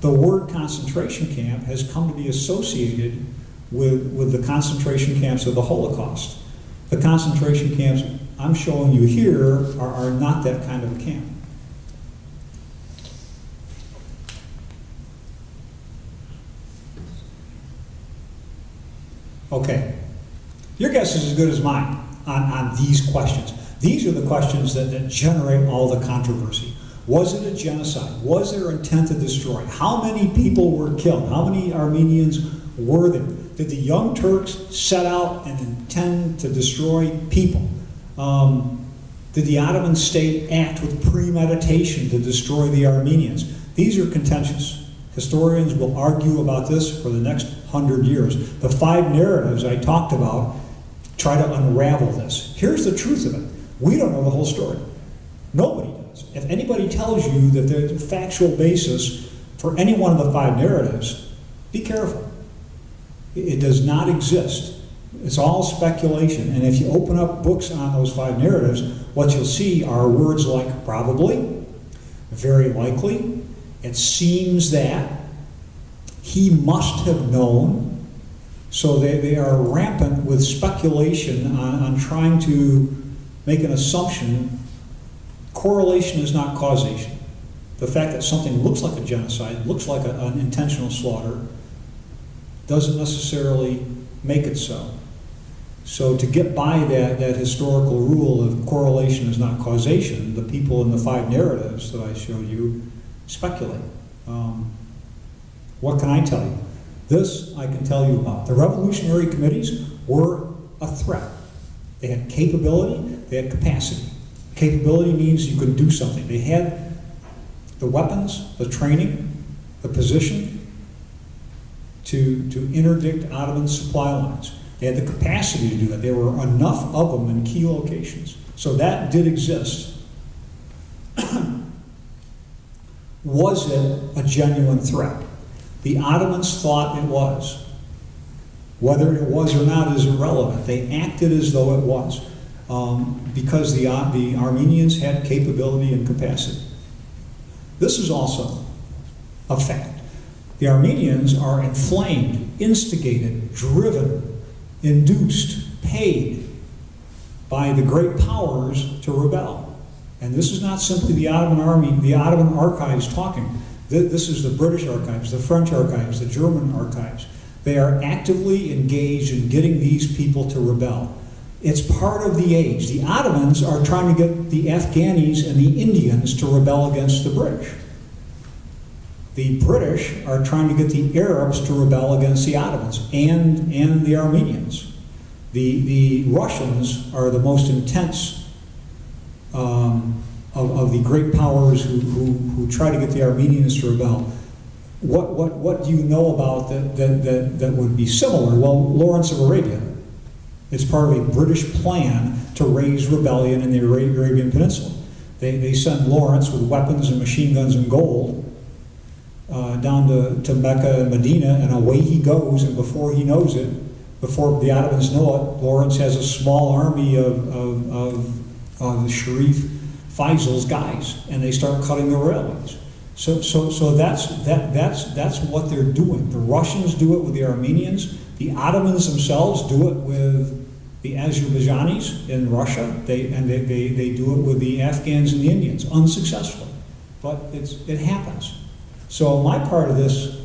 the word concentration camp has come to be associated with the concentration camps of the Holocaust. The concentration camps I'm showing you here are not that kind of a camp. Okay, your guess is as good as mine on these questions. These are the questions that generate all the controversy. Was it a genocide? Was there intent to destroy? How many people were killed? How many Armenians were there? Did the Young Turks set out and intend to destroy people? Did the Ottoman state act with premeditation to destroy the Armenians? These are contentious. Historians will argue about this for the next 100 years. The 5 narratives I talked about try to unravel this. Here's the truth of it. We don't know the whole story. Nobody does. If anybody tells you that there's a factual basis for any one of the 5 narratives, be careful. It does not exist. It's all speculation. And if you open up books on those 5 narratives, what you'll see are words like probably, very likely, it seems that, he must have known. So they are rampant with speculation on trying to make an assumption. Correlation is not causation. The fact that something looks like a genocide, looks like an intentional slaughter, doesn't necessarily make it so. So to get by that historical rule of correlation is not causation, the people in the 5 narratives that I showed you speculate. What can I tell you? This I can tell you about. The revolutionary committees were a threat. They had capability, they had capacity. Capability means you could do something. They had the weapons, the training, the position to interdict Ottoman supply lines. They had the capacity to do that. There were enough of them in key locations. So that did exist. Was it a genuine threat? The Ottomans thought it was. Whether it was or not is irrelevant. They acted as though it was, because the Armenians had capability and capacity. This is also a fact. The Armenians are inflamed, instigated, driven, induced, paid by the great powers to rebel. And this is not simply the Ottoman army, the Ottoman archives talking. This is the British archives, the French archives, the German archives. They are actively engaged in getting these people to rebel. It's part of the age. The Ottomans are trying to get the Afghanis and the Indians to rebel against the British. The British are trying to get the Arabs to rebel against the Ottomans and the Armenians. The Russians are the most intense of the great powers who try to get the Armenians to rebel. What do you know about that would be similar? Well, Lawrence of Arabia. It's part of a British plan to raise rebellion in the Arabian Peninsula. They send Lawrence with weapons and machine guns and gold down to Mecca and Medina, and away he goes, and before he knows it, before the Ottomans know it, Lawrence has a small army of the Sharif Faisal's guys, and they start cutting the railways. So that's what they're doing. The Russians do it with the Armenians. The Ottomans themselves do it with the Azerbaijanis in Russia. They do it with the Afghans and the Indians, unsuccessfully. But it happens. So my part of this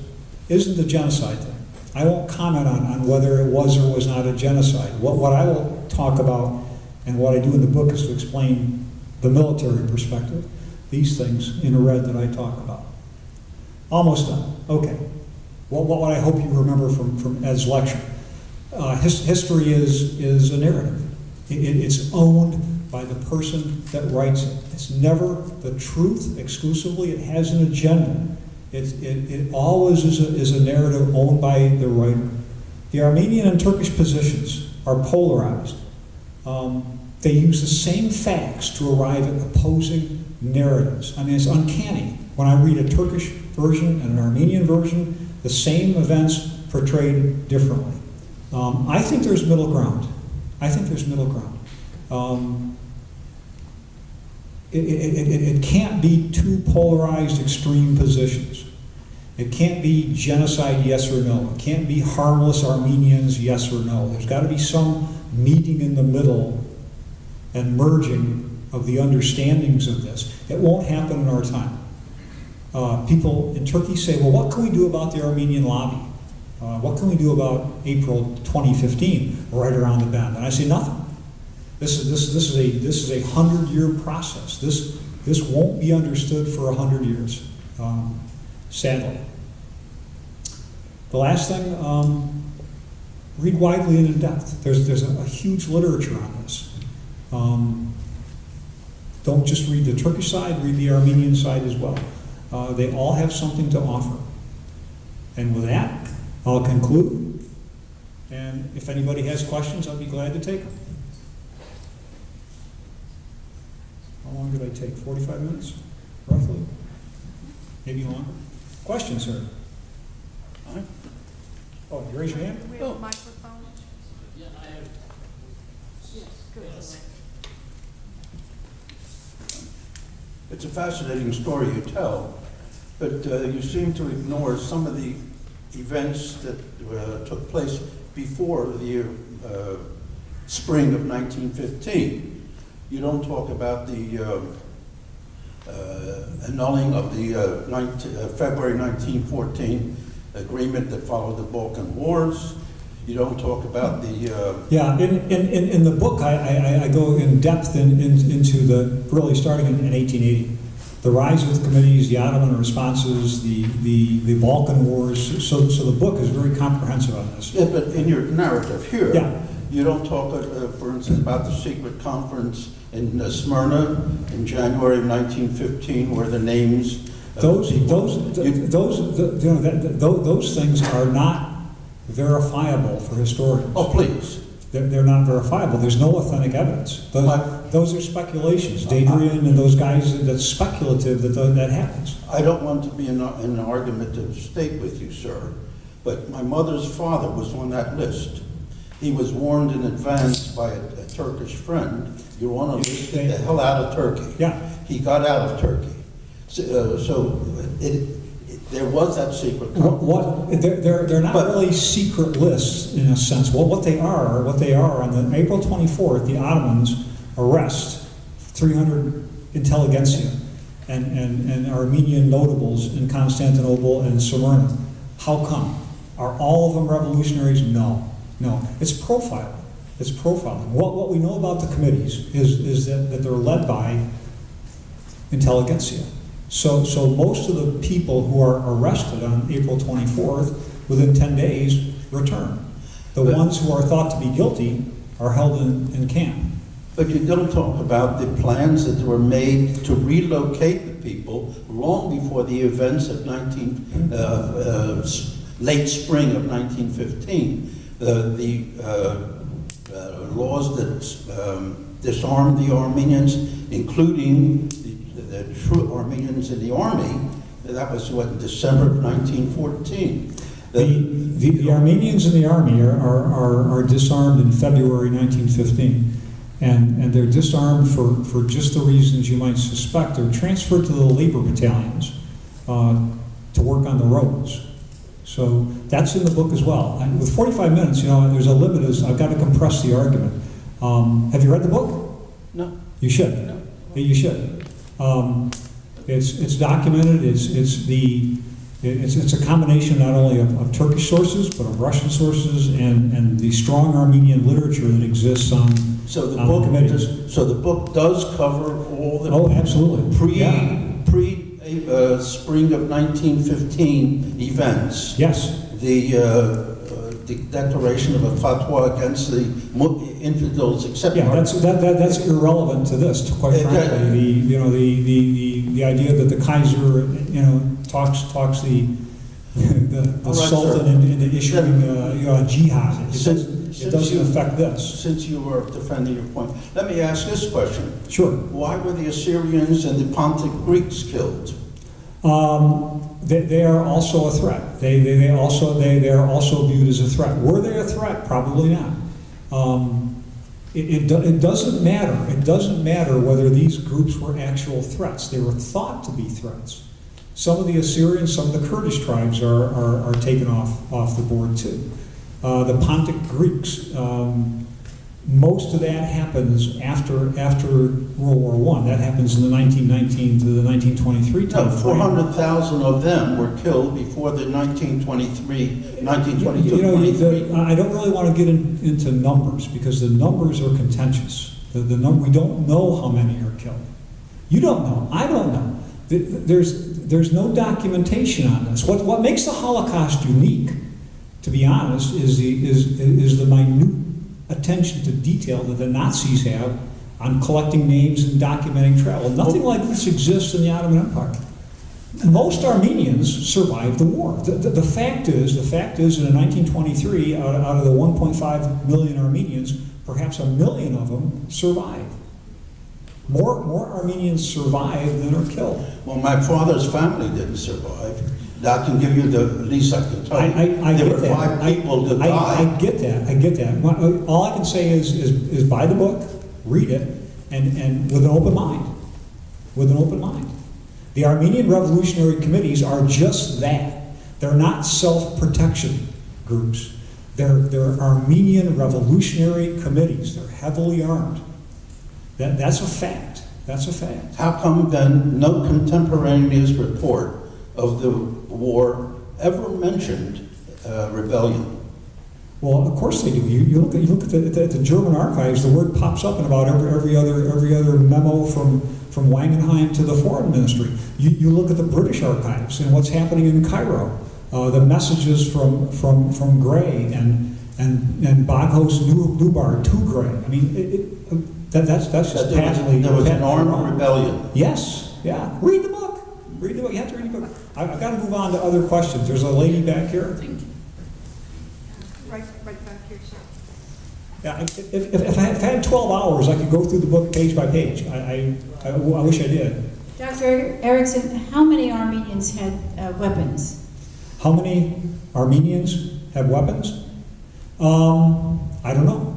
isn't the genocide thing. I won't comment on whether it was or was not a genocide. What I will talk about, and what I do in the book, is to explain the military perspective, these things in red that I talk about. Almost done. Okay. What I hope you remember from Ed's lecture. History is a narrative. It's owned by the person that writes it. It's never the truth exclusively. It has an agenda. It always is a narrative owned by the writer. The Armenian and Turkish positions are polarized. They use the same facts to arrive at opposing narratives. I mean, it's uncanny. When I read a Turkish version and an Armenian version, the same events portrayed differently. I think there's middle ground. It can't be two polarized extreme positions. It can't be genocide, yes or no. It can't be harmless Armenians, yes or no. There's got to be some meeting in the middle and merging of the understandings of this. It won't happen in our time. People in Turkey say, well, what can we do about the Armenian lobby? What can we do about April 2015, right around the bend? And I say nothing. This is a 100-year process. This won't be understood for 100 years, sadly. The last thing, read widely and in depth. There's a huge literature on this. Don't just read the Turkish side, read the Armenian side as well. They all have something to offer. And with that, I'll conclude. And if anybody has questions, I'll be glad to take them. How long did I take? 45 minutes, roughly? Maybe longer? Questions, sir? Huh? Oh, you raise your hand? Do we have a microphone? Yeah, I have. Yes, good. Yes. It's a fascinating story you tell, but you seem to ignore some of the events that took place before the spring of 1915. You don't talk about the annulling of the February 1914 agreement that followed the Balkan Wars. You don't talk about the... Yeah, in the book, I go in depth into the, really starting in 1880. The rise of the committees, the Ottoman responses, the Balkan Wars. So the book is very comprehensive on this. Yeah, but in your narrative here, yeah. You don't talk, for instance, about the secret conference in Smyrna in January of 1915, where the names... Those things are not verifiable for historians. Oh, please. They're not verifiable. There's no authentic evidence. Those are speculations. Dadrian and those guys, that's speculative that happens. I don't want to be in an argumentative state with you, sir, but my mother's father was on that list. He was warned in advance by a Turkish friend, you want to list the hell out of Turkey. Yeah. He got out of Turkey. There was that secret conference. They're not really secret lists in a sense. Well, what they are on the April 24th, the Ottomans arrest 300 intelligentsia and Armenian notables in Constantinople and Smyrna. How come? Are all of them revolutionaries? No. It's profiling. It's profiling. What we know about the committees is that they're led by intelligentsia. So most of the people who are arrested on April 24th, within 10 days, return. The ones who are thought to be guilty are held in camp. But you don't talk about the plans that were made to relocate the people long before the events of late spring of 1915. The laws that disarmed the Armenians, including the true Armenians in the army, that was what, December of 1914. The Armenians in the army are disarmed in February 1915, and they're disarmed for just the reasons you might suspect. They're transferred to the labor battalions to work on the roads. So that's in the book as well. And with 45 minutes, there's a limit. I've got to compress the argument. Have you read the book? No. You should. No. You should. It's documented. It's a combination not only of Turkish sources but of Russian sources and the strong Armenian literature that exists on the committees. So the book does cover all the absolutely pre spring of 1915 events. Yes. The declaration of a fatwa against the infidels, etc. Yeah, that's irrelevant to this. Quite frankly, the idea that the Kaiser, talks the Sultan into issuing a jihad. It doesn't affect this. Since you were defending your point, let me ask this question. Sure. Why were the Assyrians and the Pontic Greeks killed? They are also a threat. They are also viewed as a threat. Were they a threat? Probably not. It doesn't matter. It doesn't matter whether these groups were actual threats. They were thought to be threats. Some of the Assyrians, some of the Kurdish tribes are taken off the board too. The Pontic Greeks, most of that happens after World War I. That happens in the 1919 to the 1923 time No, 400,000 of them were killed before the 1922, You know, 23. I don't really want to get into numbers because the numbers are contentious. We don't know how many are killed. You don't know. I don't know. There's no documentation on this. What makes the Holocaust unique, to be honest, is the minute attention to detail that the Nazis have on collecting names and documenting travel. Nothing like this exists in the Ottoman Empire. Most Armenians survived the war. The fact is, in 1923, out of the 1.5 million Armenians, perhaps 1 million of them survived. More Armenians survived than are killed. Well, my father's family didn't survive. I can give you the least I can tell you. There were 5 people that died. I get that. All I can say is buy the book, read it, and with an open mind. With an open mind. The Armenian Revolutionary Committees are just that. They're not self-protection groups. They're Armenian Revolutionary Committees. They're heavily armed. That's a fact. That's a fact. How come then no contemporaneous report of the war ever mentioned rebellion? Well, of course they do. You look at the German archives. The word pops up in about every other memo from Wangenheim to the Foreign Ministry. You look at the British archives and what's happening in Cairo. The messages from Gray and Bagos Nubar to Gray. I mean, that's just patently. There was an armed rebellion. Yes. Yeah. Read the book. Read the book. You have to read the book. I've got to move on to other questions. There's a lady back here. Right back here, sir. Yeah, if I had 12 hours, I could go through the book page by page. I wish I did. Dr. Erickson, how many Armenians had weapons? How many Armenians have weapons? I don't know.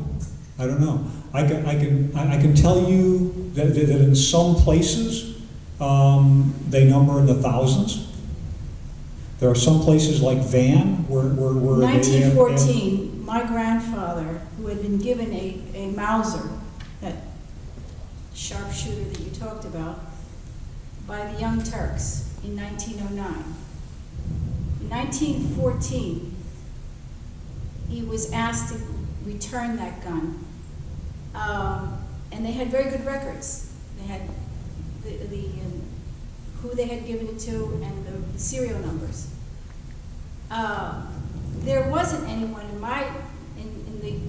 I can tell you that in some places they number in the thousands. There are some places like Van where 1914, my grandfather, who had been given a Mauser, that sharpshooter that you talked about, by the Young Turks in 1909. In 1914, he was asked to return that gun. And they had very good records. They had who they had given it to and the serial numbers. There wasn't anyone in the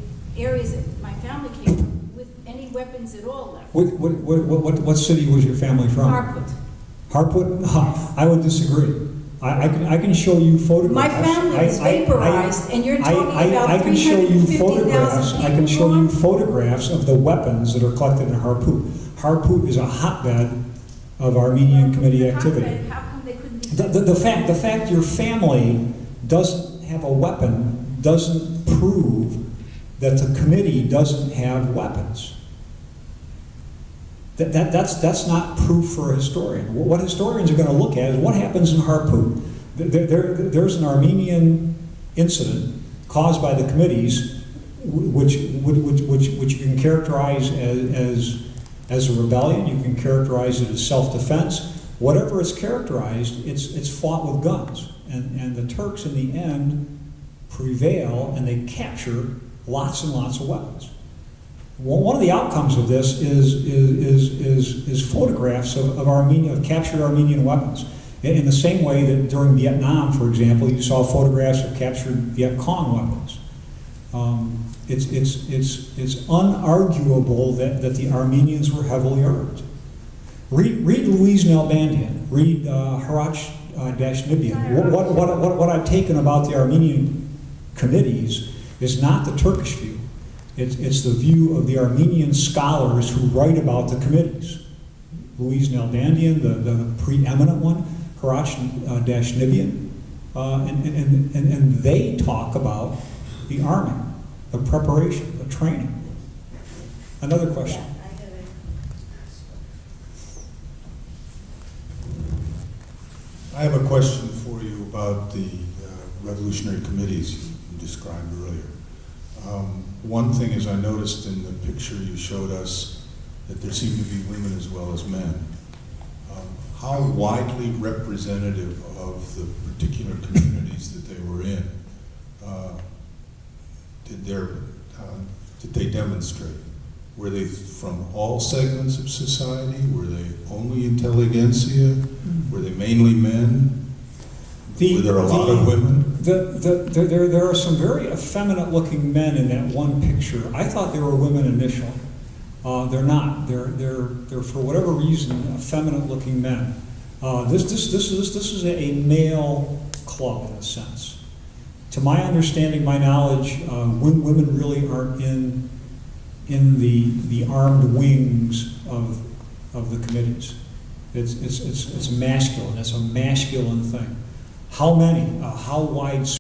areas that my family came from with any weapons at all left. What city was your family from? Harput. Harput? I would disagree. I can show you photographs. My family is vaporized, and you're talking about I can show you 350,000 people. I can show you photographs of the weapons that are collected in Harput. Harput is a hotbed of Armenian committee activity. How come they couldn't be? The fact your family doesn't have a weapon doesn't prove that the committee doesn't have weapons. That's not proof for a historian. What historians are going to look at is what happens in Harput. There's an Armenian incident caused by the committees, which you can characterize as a rebellion. You can characterize it as self-defense. Whatever it's characterized, it's fought with guns, and the Turks in the end prevail, and they capture lots and lots of weapons. Well, one of the outcomes of this is photographs of captured Armenian weapons. In the same way that during Vietnam, for example, you saw photographs of captured Viet Cong weapons. It's unarguable that the Armenians were heavily armed. Read Louise Nalbandian. Read Harach Dashnibian. What I've taken about the Armenian committees is not the Turkish view. It's the view of the Armenian scholars who write about the committees. Louise Nalbandian, the preeminent one, Harach Dashnibian, and they talk about the arming, the preparation, the training. Another question. I have a question for you about the revolutionary committees you described earlier. One thing is I noticed in the picture you showed us that there seemed to be women as well as men. How widely representative of the particular communities that they were in did they demonstrate? Were they from all segments of society? Were they only intelligentsia? Were they mainly men? Were there a lot of women? There are some very effeminate-looking men in that one picture. I thought they were women initially. They're not. They're for whatever reason effeminate-looking men. This is a male club in a sense. To my understanding, my knowledge, women really aren't in the armed wings of the committees. It's masculine. It's a masculine thing. How many? How widespread?